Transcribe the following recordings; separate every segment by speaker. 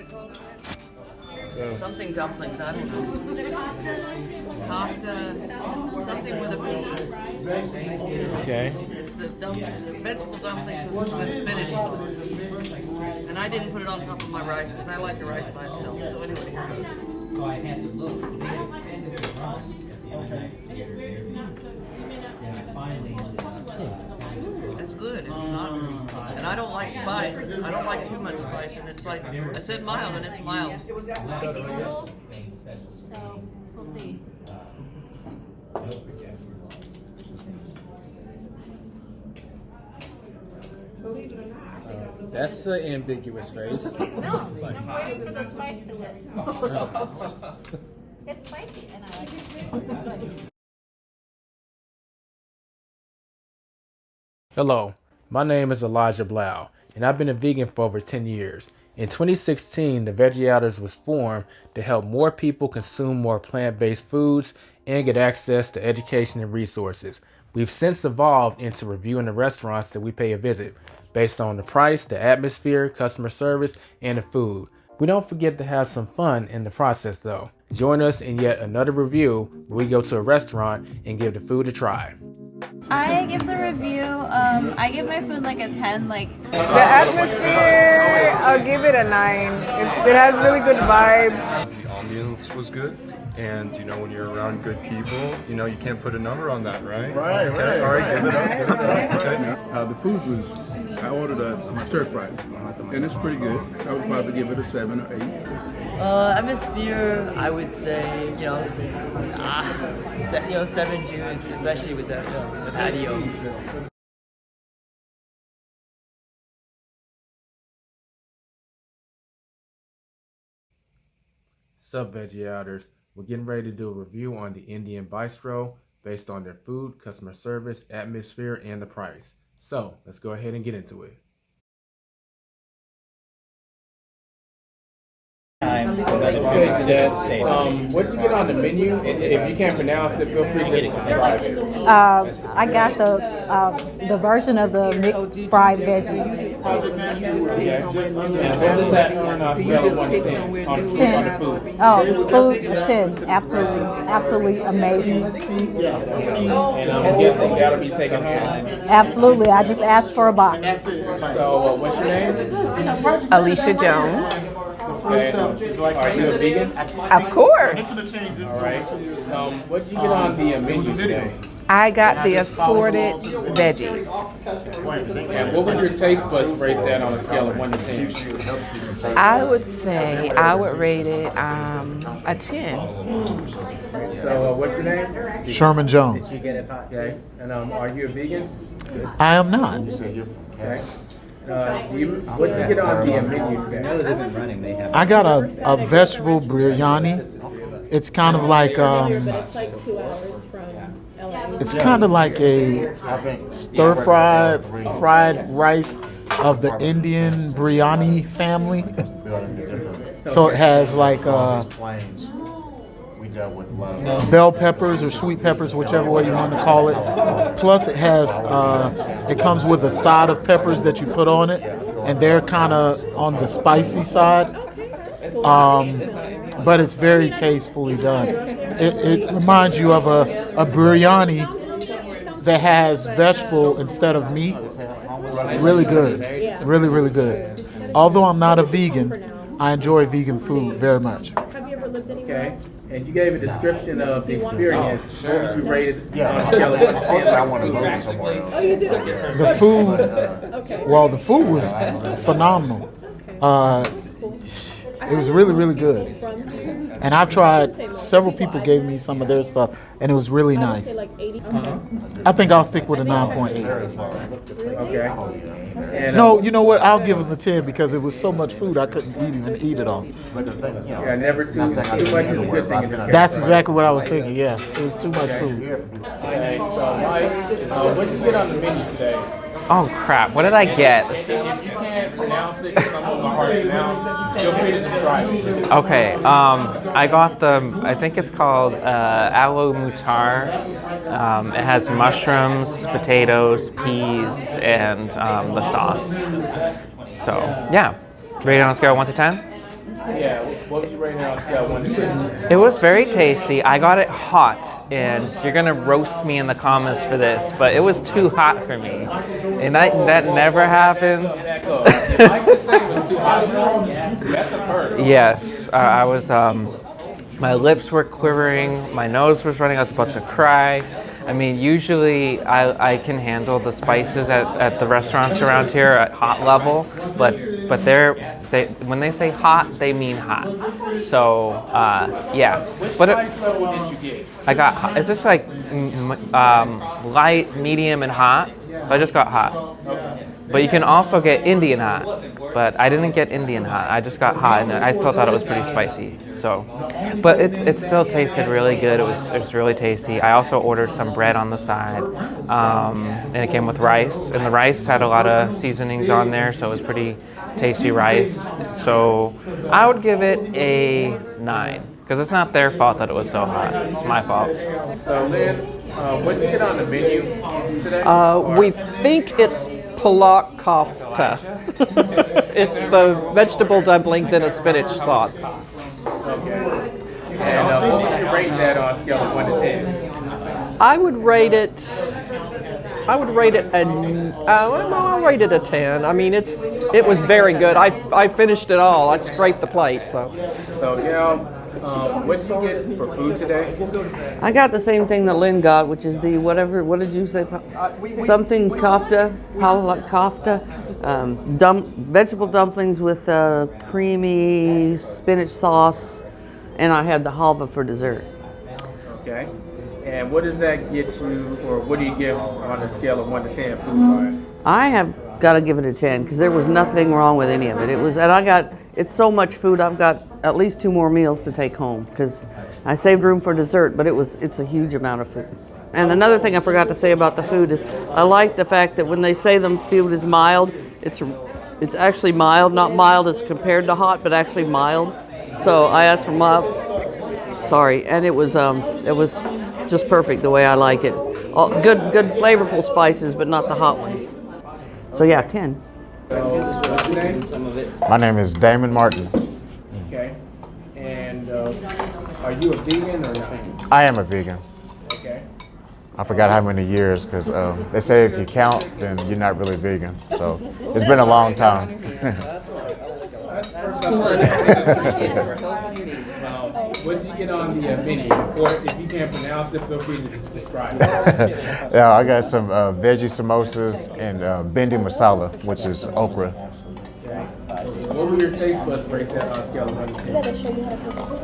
Speaker 1: So.
Speaker 2: Something dumplings, I don't know. Kofta, something with a bean.
Speaker 1: Okay.
Speaker 2: It's the vegetable dumplings with spinach sauce. And I didn't put it on top of my rice because I like the rice by itself. So anyway, here goes.
Speaker 3: So I had to look. They extended the run. And I finally ended up.
Speaker 2: It's good. It's not, and I don't like spice. I don't like too much spice. And it's like I said, mild, and it's mild.
Speaker 4: So we'll see.
Speaker 1: That's an ambiguous face.
Speaker 4: No, I'm waiting for the spice to work. It's spicy, and I like it.
Speaker 1: Hello, my name is Elijah Blau, and I've been a vegan for over 10 years. In 2016, the Veggie Outers was formed to help more people consume more plant-based foods and get access to education and resources. We've since evolved into reviewing the restaurants that we pay a visit, based on the price, the atmosphere, customer service, and the food. We don't forget to have some fun in the process though. Join us in yet another review where we go to a restaurant and give the food a try.
Speaker 5: I give the review, I give my food like a 10, like...
Speaker 6: The atmosphere, I'll give it a 9. It has really good vibes.
Speaker 7: The ambiance was good, and you know when you're around good people, you know you can't put a number on that, right? Right, okay, right. All right, give it up. Okay.
Speaker 8: The food was, I ordered a stir fry, and it's pretty good. I would probably give it a 7 or 8.
Speaker 9: Atmosphere, I would say, 7 Jews, especially with the patio.
Speaker 1: Sup Veggie Outers, we're getting ready to do a review on the Indian Bistro based on their food, customer service, atmosphere, and the price. So let's go ahead and get into it. What you get on the menu? If you can't pronounce it, feel free to describe it.
Speaker 10: I got the version of the mixed fried veggies.
Speaker 1: Okay. And what does that on a scale of 1 to 10 on the
Speaker 10: 10.
Speaker 1: food?
Speaker 10: Oh, food 10. Absolutely amazing.
Speaker 1: And I'm guessing that'll be taken home.
Speaker 10: Absolutely. I just asked for a box.
Speaker 1: So what's your name?
Speaker 6: Alicia Jones.
Speaker 1: Okay. Are you a vegan?
Speaker 6: Of course.
Speaker 1: All right. What did you get on the menu today?
Speaker 6: I got the assorted veggies.
Speaker 1: And what would your taste buds rate that on a scale of 1 to 10?
Speaker 6: I would say I would rate it a 10.
Speaker 1: So what's your name?
Speaker 11: Sherman Jones.
Speaker 1: Okay. And are you a vegan?
Speaker 11: I am not.
Speaker 1: Okay. What did you get on the menu today?
Speaker 11: I got a vegetable biryani. It's kind of like it's kind of like a stir fried rice of the Indian biryani family. So it has like bell peppers or sweet peppers, whichever way you want to call it. Plus it has, it comes with a side of peppers that you put on it, and they're kind of on the spicy side. But it's very tastefully done. It reminds you of a biryani that has vegetable instead of meat. Really good. Really, really good. Although I'm not a vegan, I enjoy vegan food very much.
Speaker 6: Have you ever lived anywhere else?
Speaker 1: And you gave a description of the experience. What would you rate it?
Speaker 11: I want to go somewhere else. The food, well, the food was phenomenal. It was really, really good. And I've tried, several people gave me some of their stuff, and it was really nice. I think I'll stick with a 9.8.
Speaker 1: Okay. And,
Speaker 11: No, you know what? I'll give it a 10 because it was so much food I couldn't even eat it all.
Speaker 1: Yeah, never too much is a good thing in this case.
Speaker 11: That's exactly what I was thinking, yeah. It was too much food.
Speaker 1: Okay, so Mike, what did you get on the menu today?
Speaker 12: Oh crap, what did I get?
Speaker 1: If you can't pronounce it, because some of them are hard to pronounce, feel free to describe it.
Speaker 12: Okay, I got I think it's called aloe mutar. It has mushrooms, potatoes, peas, and the sauce. So, yeah. Rated on a scale of 1 to 10?
Speaker 1: Yeah, what would you rate it on a scale of 1 to 10?
Speaker 12: It was very tasty. I got it hot, and you're gonna roast me in the comments for this, but it was too hot for me, and that never happens.
Speaker 1: If I could say it was too hot for you, that's a first.
Speaker 12: Yes, I was. My lips were quivering. My nose was running. I was about to cry. I mean, usually I can handle the spices at the restaurants around here at hot level, but when they say hot, they mean hot. So yeah. But
Speaker 1: Spice level did you get?
Speaker 12: I got hot. Is this like light, medium, and hot? I just got hot. But you can also get Indian hot. But I didn't get Indian hot. I just got hot, and I still thought it was pretty spicy. So, but it still tasted really good. It was really tasty. I also ordered some bread on the side, and it came with rice. And the rice had a lot of seasonings on there, so it was pretty tasty rice. So I would give it a 9 because it's not their fault that it was so hot. It's my fault.
Speaker 1: So, Lynn, what did you get on the menu today?
Speaker 2: We think it's palak kofta. It's the vegetable dumplings in a spinach sauce.
Speaker 1: Okay. And what would you rate that on a scale of 1 to 10?
Speaker 2: I would rate it I'll rate it a 10. I mean, it was very good. I finished it all. I scraped the plate. So
Speaker 1: yeah, what did you get for food today?
Speaker 2: I got the same thing that Lynn got, which is the whatever. What did you say? Something kofta, palak kofta, vegetable dumplings with creamy spinach sauce, and I had the halva for dessert.
Speaker 1: Okay. And what does that get you, or what do you give on a scale of 1 to 10 food-wise?
Speaker 2: I have got to give it a 10 because there was nothing wrong with any of it. It's so much food. I've got at least 2 more meals to take home because I saved room for dessert, but it's a huge amount of food. And another thing I forgot to say about the food is I like the fact that when they say the food is mild, it's actually mild, not mild as compared to hot, but actually mild. So I asked for mild. Sorry, and it was just perfect the way I like it. All, good flavorful spices, but not the hot ones. So yeah, 10.
Speaker 1: What's your name?
Speaker 11: My name is Damon Martin.
Speaker 1: Okay. And are you a vegan or not?
Speaker 11: I am a vegan.
Speaker 1: Okay.
Speaker 11: I forgot how many years because they say if you count, then you're not really vegan. So it's been a long time.
Speaker 1: What did you get on the menu? Or if you can't pronounce it, feel free to describe it.
Speaker 11: Yeah, I got some veggie samosas and bindi masala, which is okra.
Speaker 1: Okay. What were your taste buds rate that on a scale of 1 to 10?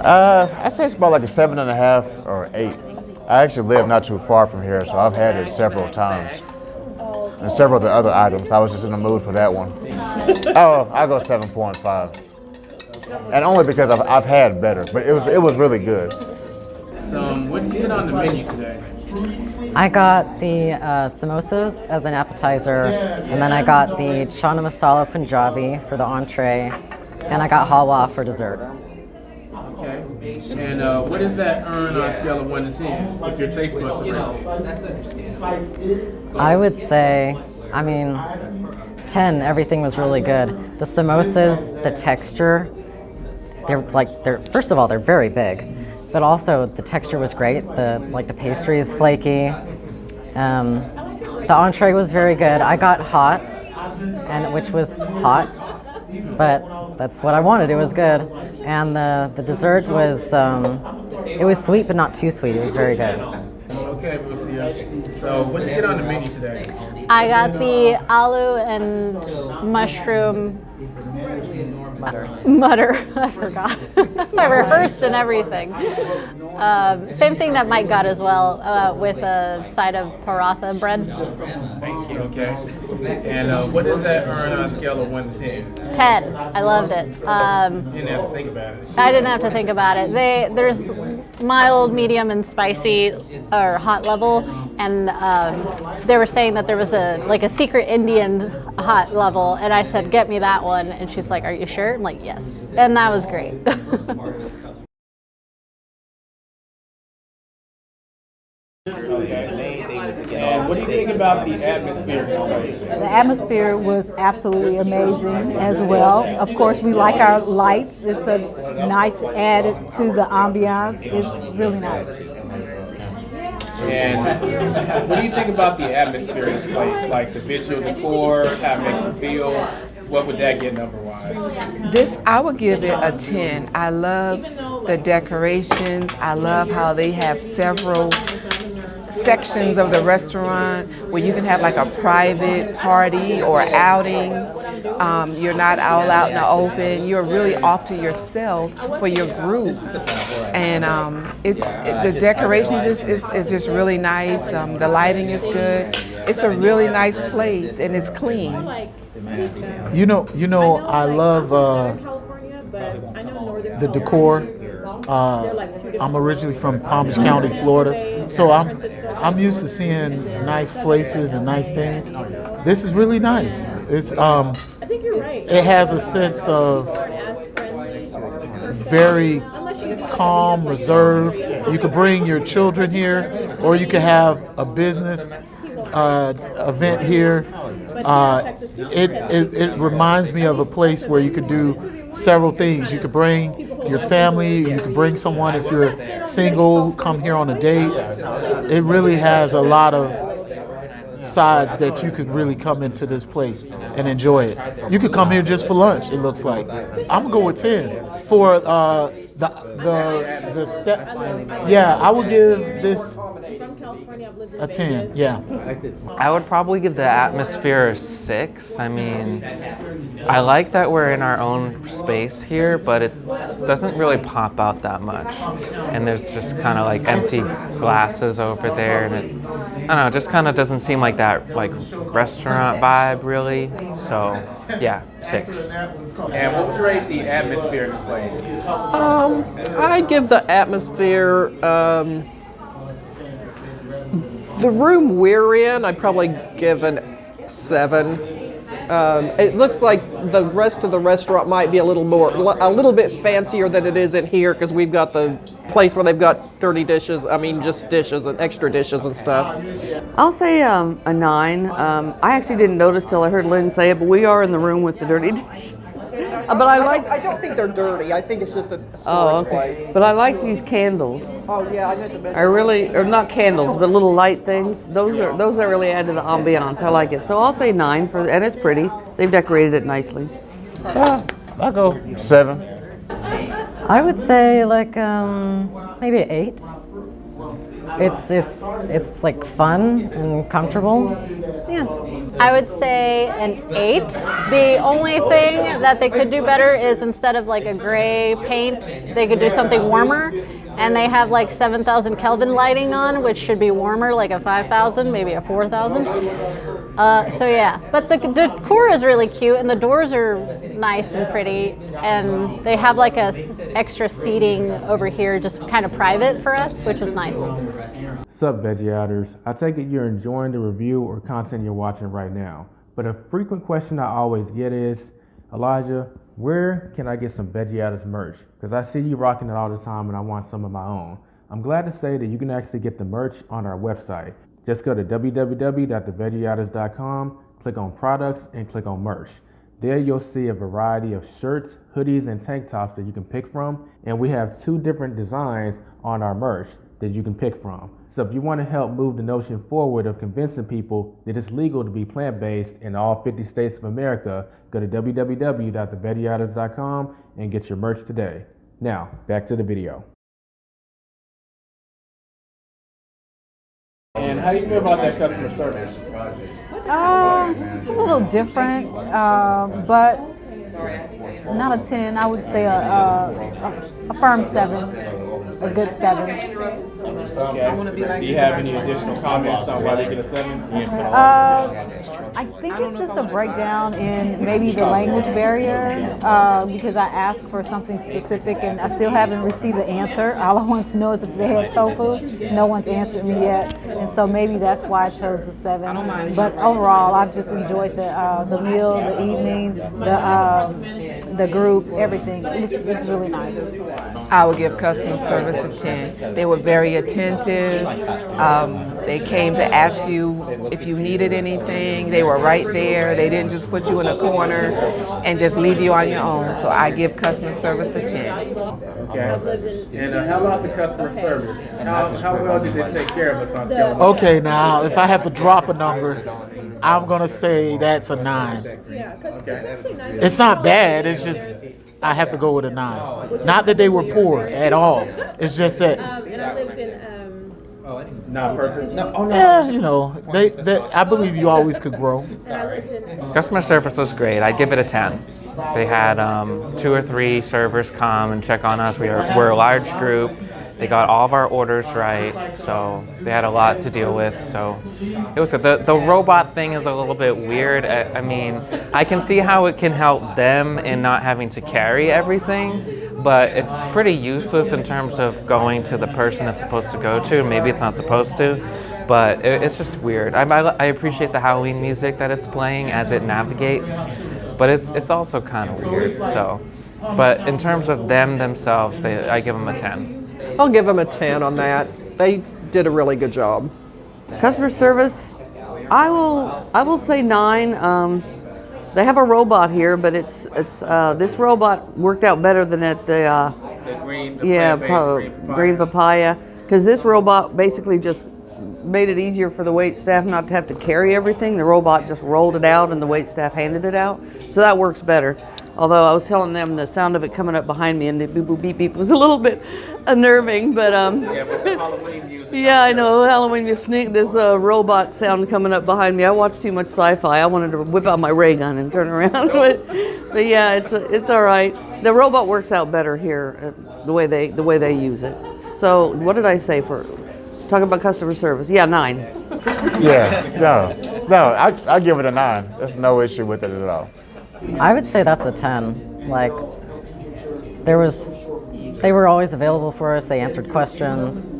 Speaker 11: I'd say it's about like a 7.5 or 8. I actually live not too far from here, so I've had it several times. And several of the other items, I was just in the mood for that one. Oh, I'll go 7.5. And only because I've had better, but it was really good.
Speaker 1: So, what did you get on the menu today?
Speaker 13: I got the samosas as an appetizer, and then I got the chana masala Punjabi for the entree, and I got halwa for dessert.
Speaker 1: Okay. And what does that earn on a scale of 1 to 10 if your taste buds are rated?
Speaker 13: I would say, 10. Everything was really good. The samosas, the texture, first of all, they're very big, but also the texture was great. The pastry is flaky. The entree was very good. I got hot, which was hot, but that's what I wanted. It was good. And the dessert was, it was sweet, but not too sweet. It was very good.
Speaker 1: Okay, we'll see you. So, what did you get on the menu today?
Speaker 5: I got the aloo and mushroom mutter. I forgot. I rehearsed and everything. Same thing that Mike got as well, with a side of paratha bread.
Speaker 1: Thank you. Okay. And what does that earn on a scale of 1 to 10?
Speaker 5: 10. I loved it.
Speaker 1: You didn't have to think about it.
Speaker 5: I didn't have to think about it. There's mild, medium, and spicy, or hot level, and they were saying that there was a secret Indian hot level, and I said, "Get me that one," and she's like, "Are you sure?" I'm like, "Yes," and that was great.
Speaker 1: Okay. And what do you think about the atmosphere in this place?
Speaker 10: The atmosphere was absolutely amazing as well. Of course, we like our lights. It's a nice added to the ambiance. It's really nice.
Speaker 1: And what do you think about the atmosphere in this place? Like the visual decor, how it makes you feel? What would that get number-wise?
Speaker 14: This, I would give it a 10. I love the decorations. I love how they have several sections of the restaurant where you can have like a private party or outing. You're not all out in the open. You're really off to yourself for your group. And the decorations is just really nice. The lighting is good. It's a really nice place and it's clean.
Speaker 11: You know, I love the decor. I'm originally from Palm Beach County, Florida, so I'm used to seeing nice places and nice things. This is really nice. It has a sense of very calm, reserved. You could bring your children here, or you could have a business event here. It reminds me of a place where you could do several things. You could bring your family, you could bring someone if you're single, come here on a date. It really has a lot of sides that you could really come into this place and enjoy it. You could come here just for lunch, it looks like. I'm gonna go with 10 for the step. Yeah, I would give this a 10. Yeah.
Speaker 12: I would probably give the atmosphere a 6. I mean, I like that we're in our own space here, but it doesn't really pop out that much. And there's just kind of like empty glasses over there, and it, I don't know, it just kind of doesn't seem like that like restaurant vibe really. So yeah, 6.
Speaker 1: And what would you rate the atmosphere in this place?
Speaker 15: I'd give the atmosphere, the room we're in, I'd probably give an 7. It looks like the rest of the restaurant might be a little bit fancier than it is in here because we've got the place where they've got dirty dishes. I mean, just dishes and extra dishes and stuff.
Speaker 2: I'll say a 9. I actually didn't notice till I heard Lynn say it, but we are in the room with the dirty dishes. But
Speaker 15: I don't think they're dirty. I think it's just a storage place.
Speaker 2: But I like these candles.
Speaker 15: Oh yeah, I meant to mention.
Speaker 2: Or not candles, but little light things. Those are really add to the ambiance. I like it. So I'll say 9 and it's pretty. They've decorated it nicely.
Speaker 11: Yeah, I'll go 7.
Speaker 13: I would say like maybe 8. It's like fun and comfortable. Yeah.
Speaker 5: I would say an 8. The only thing that they could do better is instead of like a gray paint, they could do something warmer. And they have like 7,000 Kelvin lighting on, which should be warmer, like a 5,000, maybe a 4,000. So yeah, but the decor is really cute, and the doors are nice and pretty, and they have like a extra seating over here, just kind of private for us, which was nice.
Speaker 1: What's up, Veggie Outers? I take it you're enjoying the review or content you're watching right now. But a frequent question I always get is, Elijah, where can I get some Veggie Outers merch? Because I see you rocking it all the time and I want some of my own. I'm glad to say that you can actually get the merch on our website. Just go to www.theveggieouters.com, click on products, and click on merch. There you'll see a variety of shirts, hoodies, and tank tops that you can pick from. And we have 2 different designs on our merch that you can pick from. So if you want to help move the notion forward of convincing people that it's legal to be plant-based in all 50 states of America, go to www.theveggieouters.com and get your merch today. Now, back to the video. And how do you feel about that customer service?
Speaker 10: It's a little different, but not a 10. I would say a firm 7, a good 7.
Speaker 1: Okay. Do you have any additional comments on why they get a 7?
Speaker 10: I think it's just a breakdown in maybe the language barrier because I asked for something specific and I still haven't received an answer. All I wanted to know is if they had tofu. No one's answered me yet, and so maybe that's why I chose the 7. But overall, I've just enjoyed the meal, the evening, the the group, everything. It's really nice.
Speaker 14: I would give customer service a 10. They were very attentive. They came to ask you if you needed anything. They were right there. They didn't just put you in a corner and just leave you on your own. So I give customer service a 10.
Speaker 1: Okay. And how about the customer service? How well did they take care of us on scale of
Speaker 11: Okay, now if I have to drop a number, I'm gonna say that's a 9. It's not bad. It's just I have to go with a 9. Not that they were poor at all. It's just that.
Speaker 4: And I lived in
Speaker 1: not perfect?
Speaker 11: Yeah, you know, they I believe you always could grow.
Speaker 12: Customer service was great. I'd give it a 10. They had 2 or 3 servers come and check on us. We're a large group. They got all of our orders right, so they had a lot to deal with. So it was good. The robot thing is a little bit weird. I mean, I can see how it can help them in not having to carry everything, but it's pretty useless in terms of going to the person it's supposed to go to. Maybe it's not supposed to, but it's just weird. I appreciate the Halloween music that it's playing as it navigates, but it's also kind of weird. So, but in terms of themselves, I give them a 10.
Speaker 15: I'll give them a 10 on that. They did a really good job.
Speaker 2: Customer service, I will say 9. They have a robot here, but it's this robot worked out better than at the green papaya, because this robot basically just made it easier for the wait staff not to have to carry everything. The robot just rolled it out and the wait staff handed it out, so that works better. Although I was telling them the sound of it coming up behind me and the beep boop beep beep was a little bit unnerving, but
Speaker 1: yeah, with the Halloween music.
Speaker 2: yeah, I know Halloween. You sneak this robot sound coming up behind me. I watched too much sci-fi. I wanted to whip out my ray gun and turn around, but yeah, it's all right. The robot works out better here, the way they use it. So what did I say for talking about customer service? Yeah, 9.
Speaker 16: Yeah, no, I give it a 9. There's no issue with it at all.
Speaker 13: I would say that's a 10. Like, they were always available for us. They answered questions,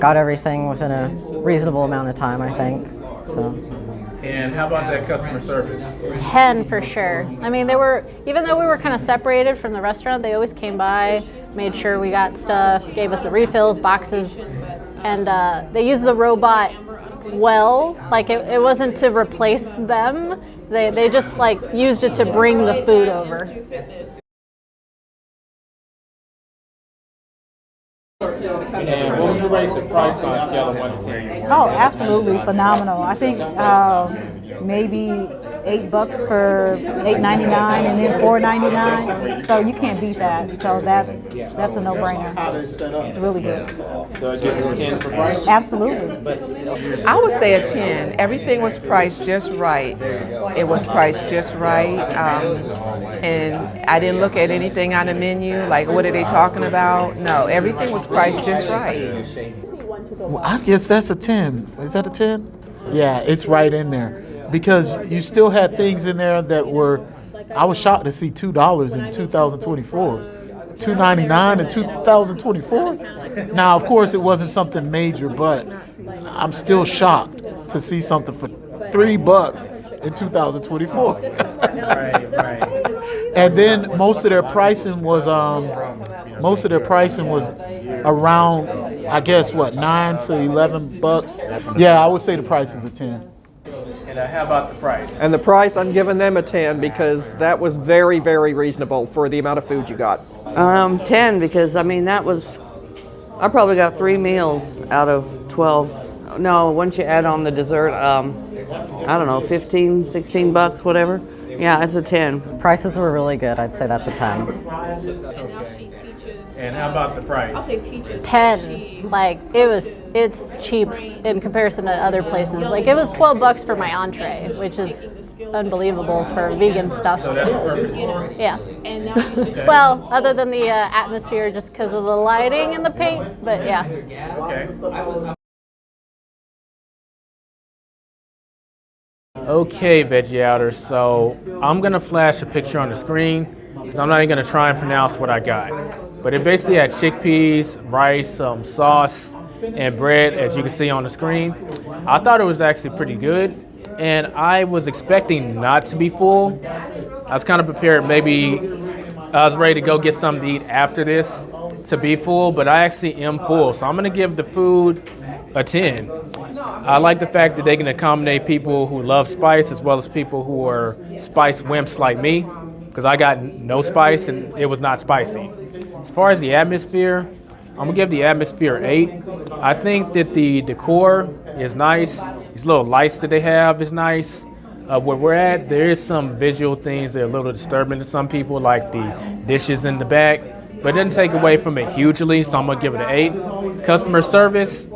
Speaker 13: got everything within a reasonable amount of time, I think. So.
Speaker 1: And how about that customer service?
Speaker 5: 10 for sure. I mean, even though we were kind of separated from the restaurant, they always came by, made sure we got stuff, gave us the refills, boxes, and they used the robot well. Like, it wasn't to replace them. They just like used it to bring the food over.
Speaker 1: And what would you rate the price on a scale of 1 to 10?
Speaker 10: Oh, absolutely phenomenal. I think maybe $8 for $8.99 and then $4.99. So you can't beat that. So that's a no-brainer. It's really good.
Speaker 1: So it gives you a 10 for price?
Speaker 10: Absolutely.
Speaker 14: I would say a 10. Everything was priced just right. It was priced just right. And I didn't look at anything on the menu, like what are they talking about? No, everything was priced just right.
Speaker 11: Well, I guess that's a 10. Is that a 10? Yeah, it's right in there. Because you still had things in there that were, I was shocked to see $2 in 2024. $2.99 in 2024? Now, of course, it wasn't something major, but I'm still shocked to see something for $3 in 2024.
Speaker 1: Right.
Speaker 11: And then most of their pricing was around, I guess, what, $9 to $11? Yeah, I would say the price is a 10.
Speaker 1: And how about the price?
Speaker 15: And the price, I'm giving them a 10 because that was very, very reasonable for the amount of food you got.
Speaker 2: 10 because I mean I probably got 3 meals out of 12. No, once you add on the dessert, I don't know, $15, $16, whatever. Yeah, it's a 10.
Speaker 13: Prices were really good. I'd say that's a 10.
Speaker 1: And how about the price?
Speaker 5: 10. Like, it's cheap in comparison to other places. Like, it was $12 for my entree, which is unbelievable for vegan stuff.
Speaker 1: So that's perfect.
Speaker 5: Yeah. Well, other than the atmosphere, just because of the lighting and the paint, but yeah.
Speaker 1: Okay, Veggie Outers. So I'm gonna flash a picture on the screen because I'm not even gonna try and pronounce what I got. But it basically had chickpeas, rice, sauce, and bread, as you can see on the screen. I thought it was actually pretty good, and I was expecting not to be full. I was kind of prepared. Maybe I was ready to go get something to eat after this to be full, but I actually am full. So I'm gonna give the food a 10. I like the fact that they can accommodate people who love spice as well as people who are spice wimps like me, because I got no spice and it was not spicy. As far as the atmosphere, I'm gonna give the atmosphere 8. I think that the decor is nice. These little lights that they have is nice. Where we're at, there is some visual things that are a little disturbing to some people, like the dishes in the back, but it doesn't take away from it hugely, so I'm gonna give it an 8. Customer service.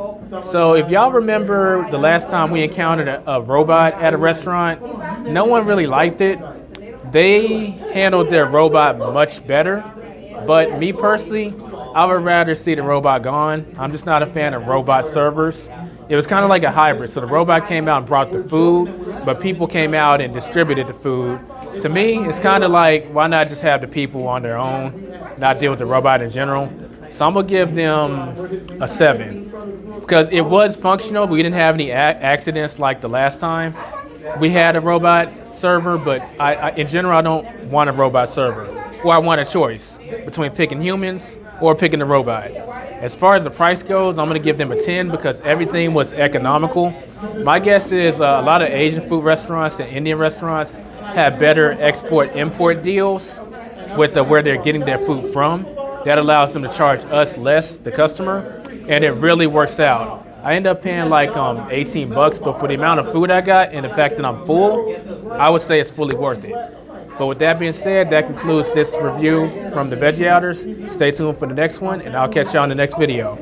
Speaker 1: So if y'all remember the last time we encountered a robot at a restaurant, no one really liked it. They handled their robot much better, but me personally, I would rather see the robot gone. I'm just not a fan of robot servers. It was kind of like a hybrid. So the robot came out and brought the food, but people came out and distributed the food. To me, it's kind of like, why not just have the people on their own, not deal with the robot in general? So I'm gonna give them a 7. Because it was functional, but we didn't have any accidents like the last time we had a robot server, but in general, I don't want a robot server. Or I want a choice between picking humans or picking the robot. As far as the price goes, I'm gonna give them a 10 because everything was economical. My guess is a lot of Asian food restaurants and Indian restaurants have better export-import deals with where they're getting their food from. That allows them to charge us less, the customer, and it really works out. I end up paying like $18, but for the amount of food I got and the fact that I'm full, I would say it's fully worth it. But with that being said, that concludes this review from the Veggie Outers. Stay tuned for the next one, and I'll catch y'all in the next video.